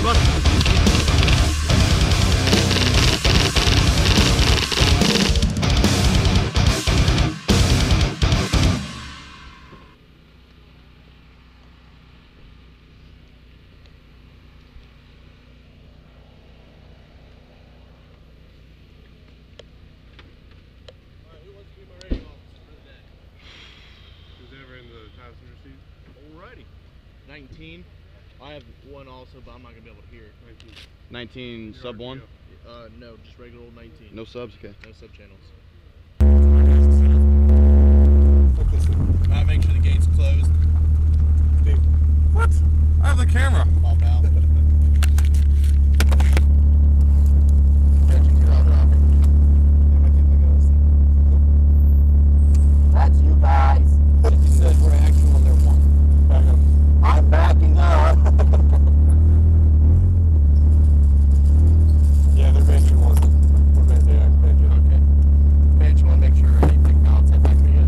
Come on. Alrighty. 19. I have one also, but I'm not gonna be able to hear it. 19 sub 1? No, just regular old 19. No subs? Okay. No sub channels. Alright, make sure the gate's closed. Dude. What? I have the camera. Pop out. That's you guys. He said we're actual and they're one. Back up. I'm backing up. Yeah, they're Banshee 1. We're Banshee Actual. Okay. Banshee 1, make sure anything mounts it back to you.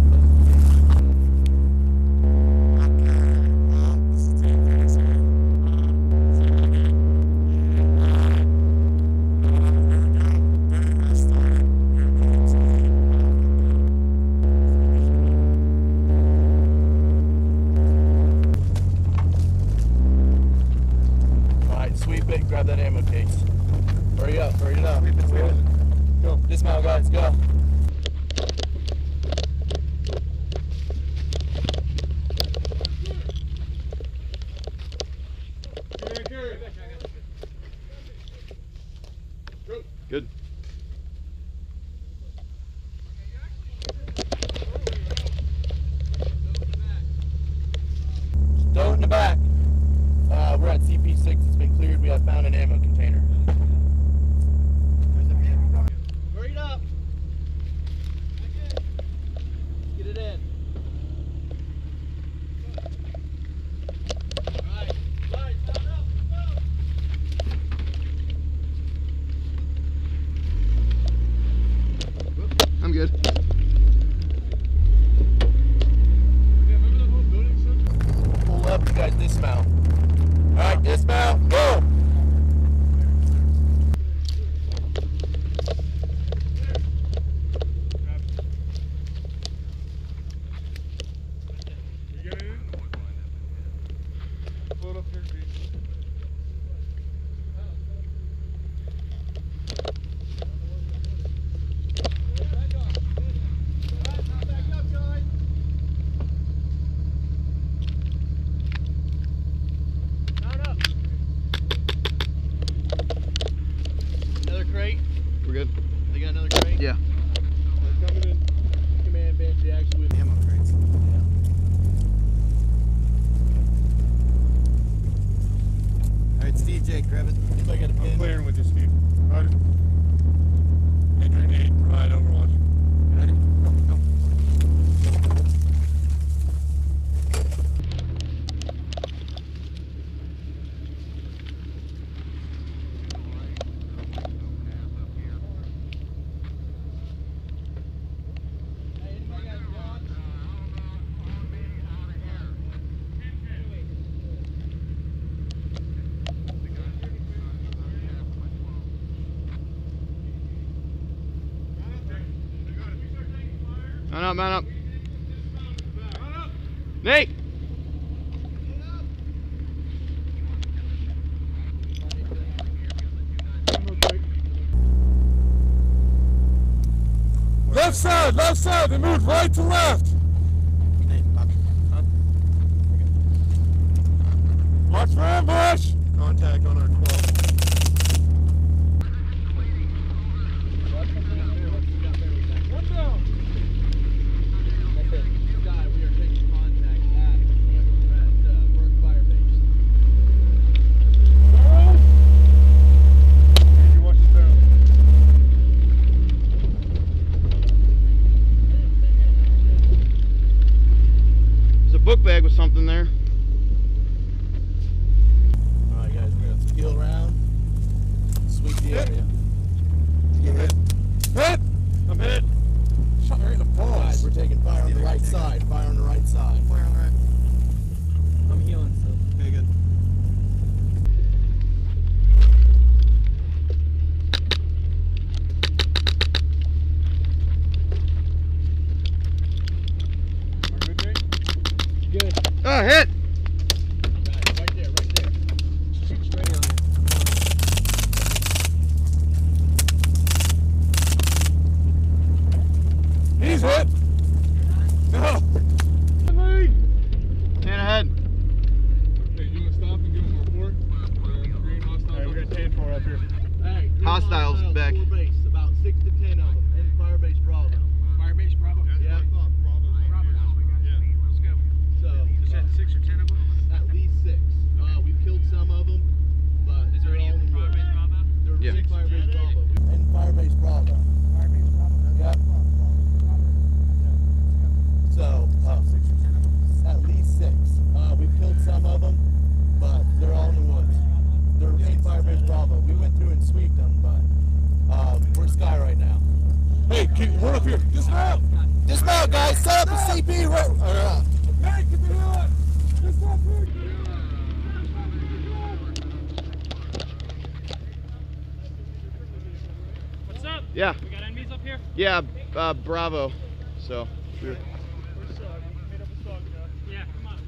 Grab that ammo case. Hurry up, hurry it up. Go. Dismount, guys, go. Good. Stow it in the back. We're at CP6. It's been cleared. We have found an ammo container. Hurry it up. Get it in. Alright, guys, mount up. Let's go. I'm good. Pull up, you guys dismount. Alright, dismount, go! You get it in? Pull it up here, Pete. We're good? They got another crate? Yeah. They're coming in. Command Banshee Actual with Ammo crates. Alright, Steve, Jake, grab it. I got a I'm pin. clearing with you, Steve. Roger. Adrian 8, provide overwatch. Ready? Go, go. Man up. Nate! Left side, they moved right to left. Watch for ambush. Contact on our 12. One down. Guy, we are taking contact at Burke Fire Base. You watch the barrel. There's a book bag with something there. Alright guys, we're gonna steal Tanfor up here. Hey, Hostiles back. Full base, about 6 to 10 of them, and Firebase Bravo. Firebase Bravo? Yeah. Let's go. So, You said 6 or 10 of them? at least 6. We've killed some of them, but Is there they're any all in in the woods. Firebase Bravo? They're Yeah. big Firebase Bravo. And Firebase Bravo. Firebase Bravo? Yeah. So, 6 or 10 of them? at least 6. We've killed some of them, but they're all in the woods. They're main Firebase Bravo. We went through and sweeped them, but we're Sky right now. Hey, we're up here. Dismount! Dismount, guys. Set up a CP right. Hey, get the hell up! Dismount, please! What's up? Yeah. We got enemies up here? Yeah, Bravo. So, we're... Yeah, come on.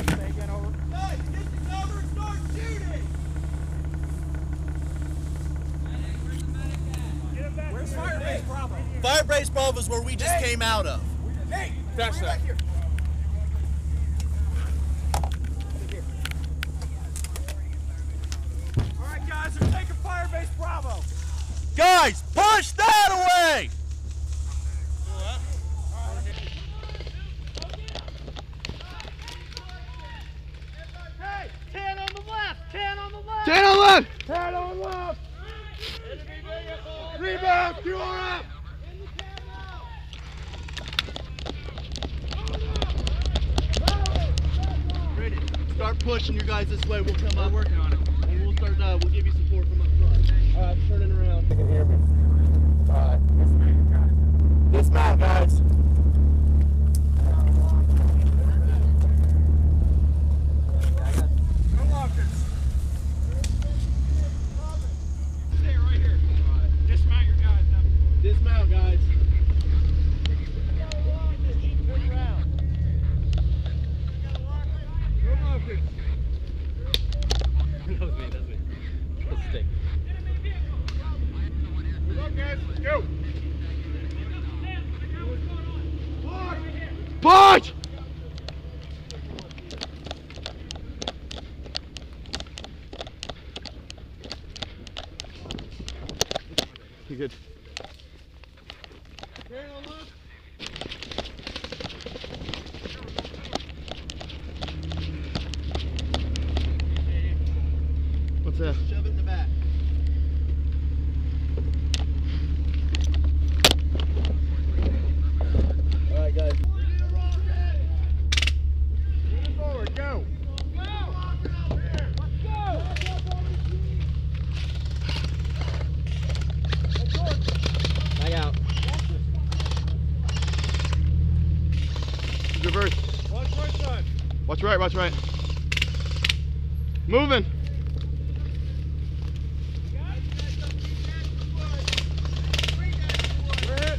Taking over. Guys, get the cover and start shooting! Where's Firebase Bravo? Firebase Bravo is where we just came out of. Hey! Dash that. Alright guys, they're taking Firebase Bravo! Guys, push that away! Hey! 10 on the left! 10 on the left! 10 on left! 10 on left! Rebound, QRF! Ready. Start pushing you guys this way. We'll come up. Working on it. And we'll start, we'll give you support from up front. Alright, turning around. You can hear me. Alright. Dismount, guys. Stay right here. Dismount your guys down before. Dismount, guys. That was me, that's me. Let's stay. Let's go! Punch! You good? What's that? Shove it in the back. Alright, guys. Moving forward, go! Back out. Reverse. Watch right side. Watch right, watch right. Moving. We're hit.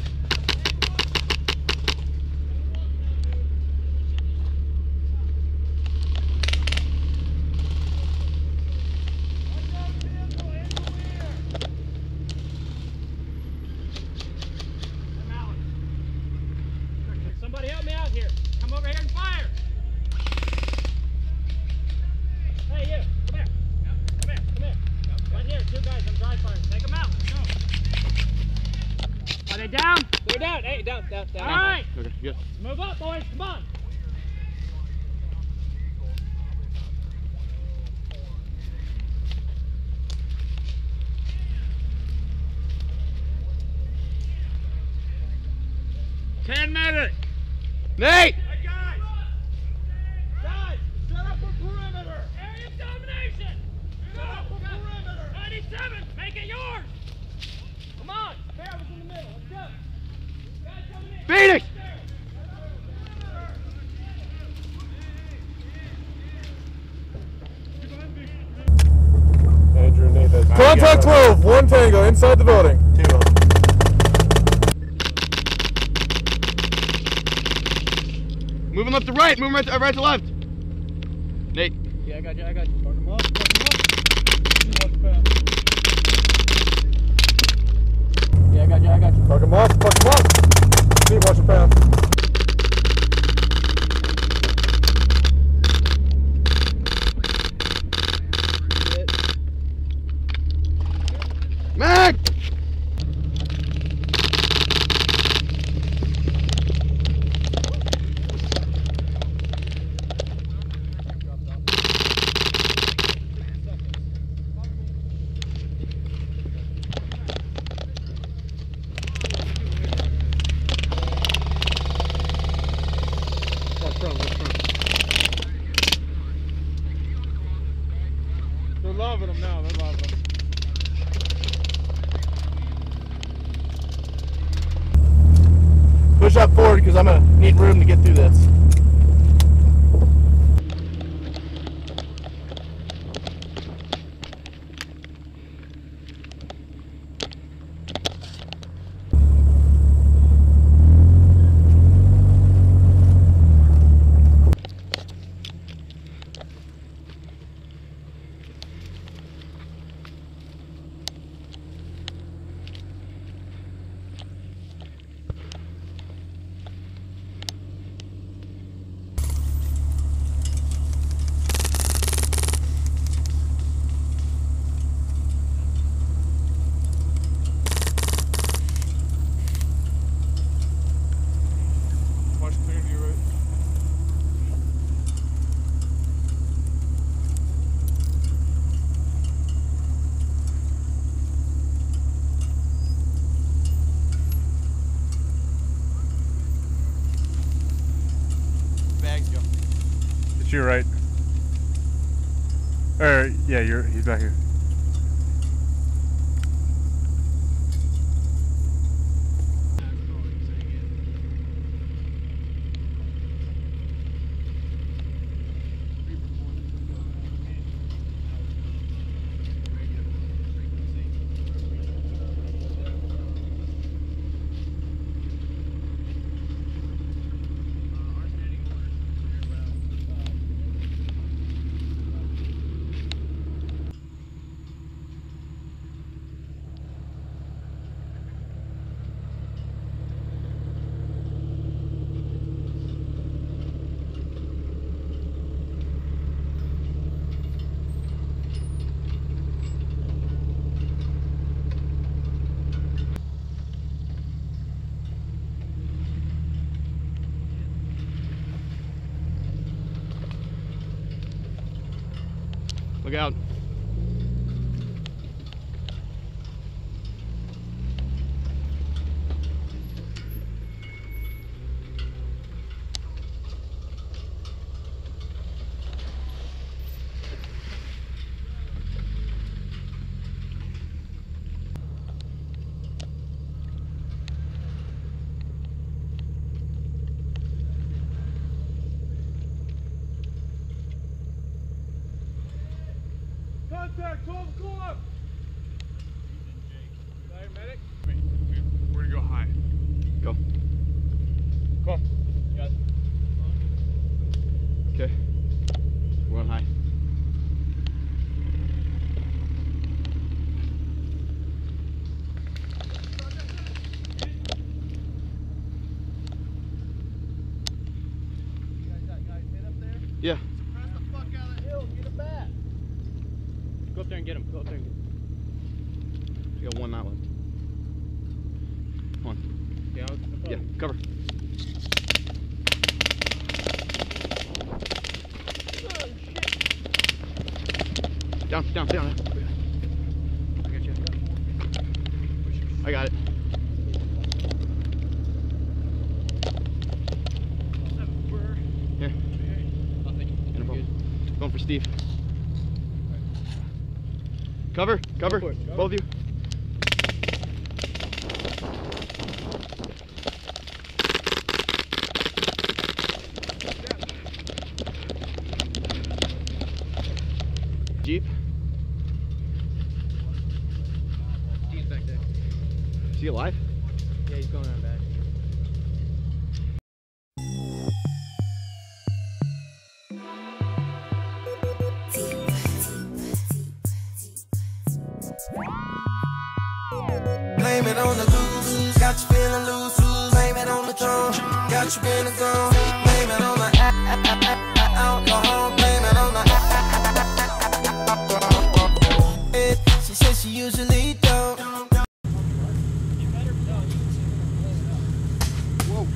Somebody help me out here. Come over here and fire. Hey, you. Come here. Come here. Come here. Right here. 2 guys. I'm dry firing. Take them out. Let's go. Are they down? They're down. Hey, down. All right. Okay, good. Let's move up, boys. Come on. Nate! Hey, guys! Guys, set up a perimeter! Area domination! Set up a perimeter! 97, make it yours! Come on! Bear was in the middle, let's go! Guys coming in! Phoenix! Andrew, Nate, that's Contact 12, 1 Tango, inside the building. 2 of them. Moving left to right, moving right to left. Nate. Yeah, I got you, I got you. Fuck him up, fuck him up. Yeah, I got you, I got you. Fuck him up, fuck him up. Steve, watch your path. loving them now. They're loving them. Push that forward because I'm gonna need room to get through this. It's your right. Yeah, he's back here. Look out. Contact, 12 o'clock! Medic? We're gonna go high. Go. Come on. You got it. Okay. We're on high. Yeah. Press the fuck out of the hill, get it back. Go up there and get him. Go up there and get him. You got one that left. Come on. Yeah, cover. Down, down, down. I got you. I got it. Here. Going for Steve. Cover, cover, both of you. Jeep. Steve's back there. Is he alive? Yeah, he's going around back. Blame it on the goose, got you feeling loose. Blame it on the throne, got you in the zone. Blame it on the alcohol. Blame it on the she says she usually don't. Whoa.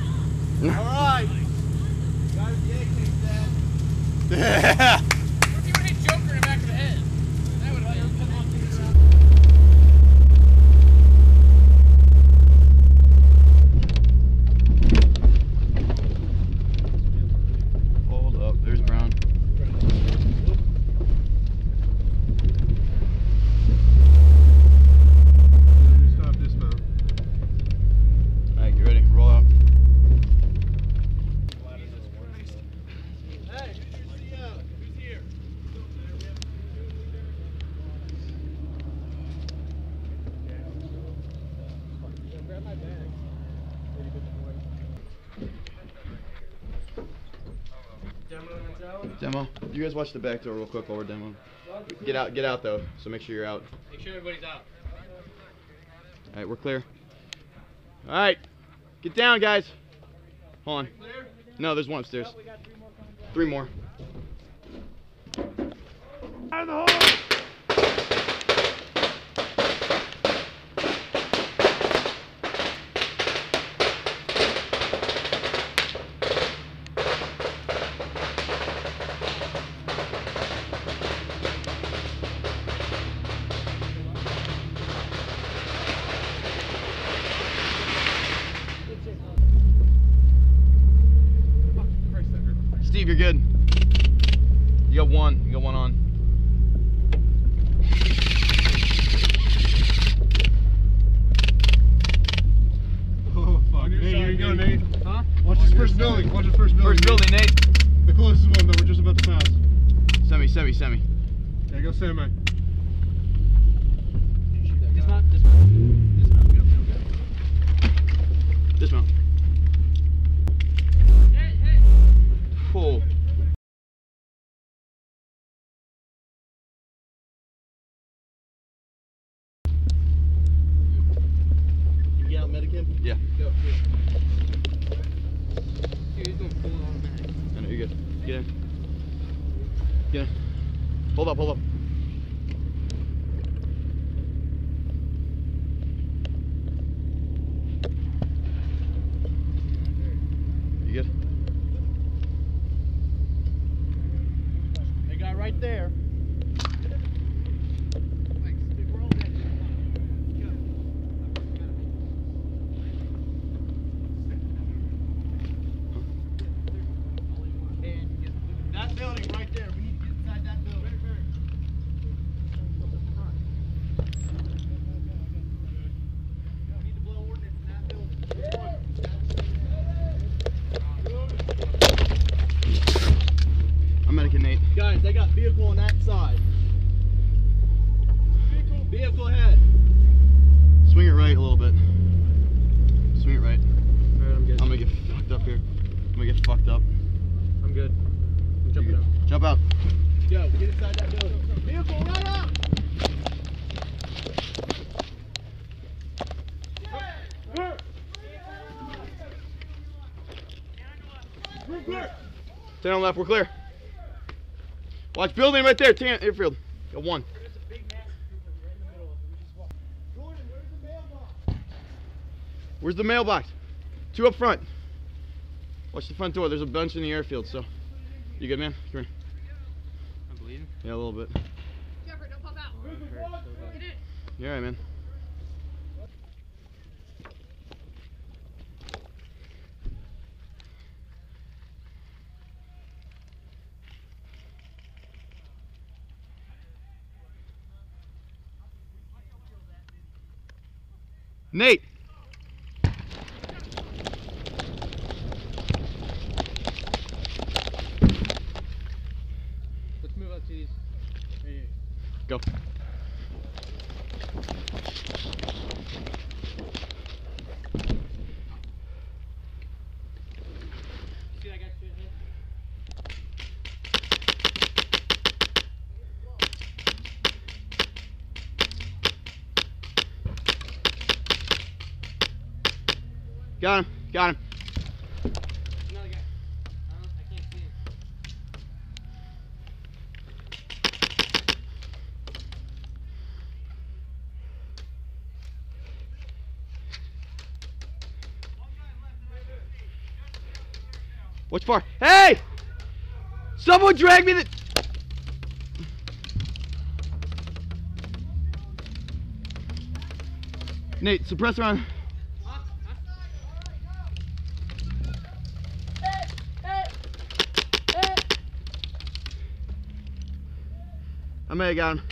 All right. Got his gig kicked down. Yeah. What if you would hit Joker in the back of the head? That would have come on. Demo. You guys watch the back door real quick while we're demoing. Get out though. So make sure you're out. Make sure everybody's out. All right, we're clear. All right, get down, guys. Hold on. No, there's one upstairs. 3 more. Out of the hole! Steve, you're good. You got one. You got one on. Oh, fuck. Nate, here you go, Nate. Huh? Watch this first building. Watch this first building. First building, Nate. The closest one that we're just about to pass. Semi. Yeah, go semi. Dismount. Dismount. Hey. Oh. You get out Medicam? Yeah. Go. Dude, he's going full automatic. I know, you're good. Get in. Get in. Hold up. You good? They got right there. That building right there. We need to get inside that building. We need to blow ordnance in that building. I'm medicing Nate. Guys, they got vehicle on that side. Vehicle ahead. Swing it right a little bit. Swing it right. Alright, I'm good. I'm gonna get fucked up here. I'm gonna get fucked up. I'm good. I'm jumping out. Jump out. Yo, get inside that building. Vehicle, run up! Turn on left, we're clear. Watch building right there, airfield. Got one. Where's the mailbox? 2 up front. Watch the front door. There's a bunch in the airfield, so. You good, man? Come here. I'm bleeding. Yeah, a little bit. Jeffrey, don't pop out. Get in. You're alright, man. Nate! Let's move up to these. Go. See that guy shooting here? Got him. Another guy. I can't see him. What's far? Hey! Someone drag me the... Nate, suppressor on. I may have got him.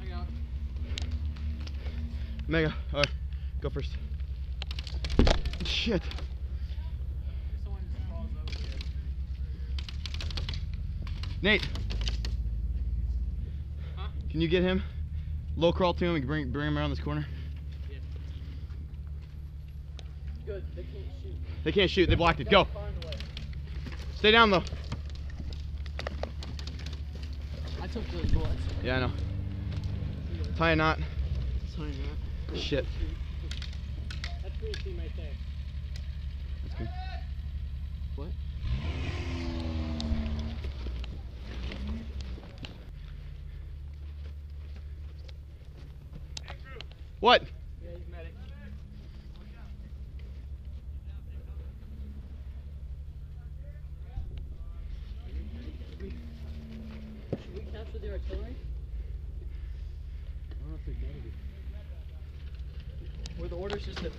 I got him. Mega. Alright, go first. Shit. Someone just falls over here. Nate. Huh? Can you get him? Low crawl to him and bring him around this corner. Yeah. Good. They can't shoot. They can't shoot. They blocked it. Go. Stay down though. I took the bullets. Yeah, I know. Tie a knot. Sorry, not. Shit. That's green team right there. That's good. What? What? Yeah, he's medic. Should we capture the artillery? I don't know if they're maybe. Were the orders just to...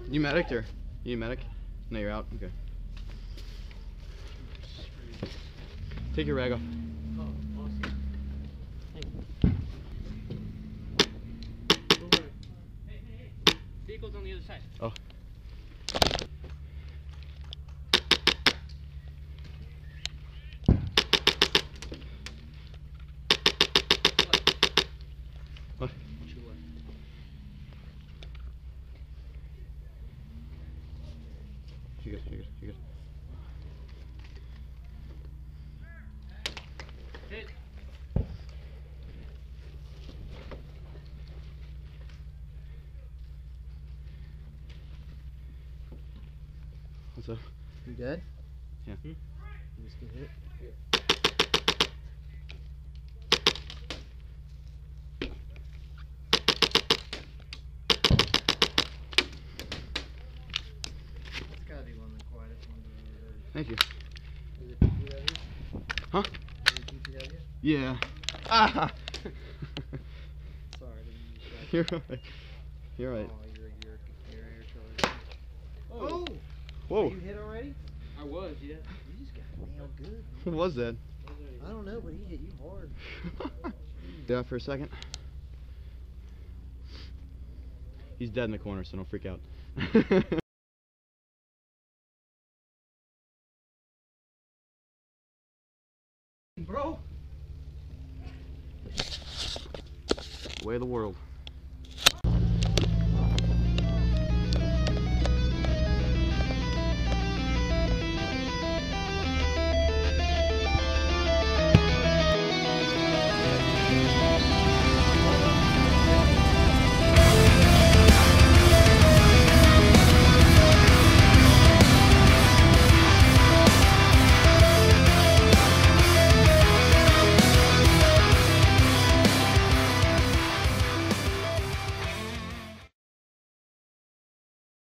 You medic or? You medic? No, you're out. Okay. Take your rag off. Oh, awesome. Thank you. Over. Vehicle's on the other side. Oh. What? You're good, you're good, you're good. Hit. What's up? You dead? Yeah. You just get hit? That's gotta be one of the quietest ones I've ever heard. Thank you. Is it PPW? Huh? Is it PPW? Yeah. Ah! Sorry, I didn't use that. You're right. You're right. Oh, you're air killer. Oh! Whoa. Are you hit already? I was, yeah. You just got nailed good. What was that? I don't know, but he hit you hard. Yeah, for a second. He's dead in the corner, so don't freak out. Bro! Way of the world.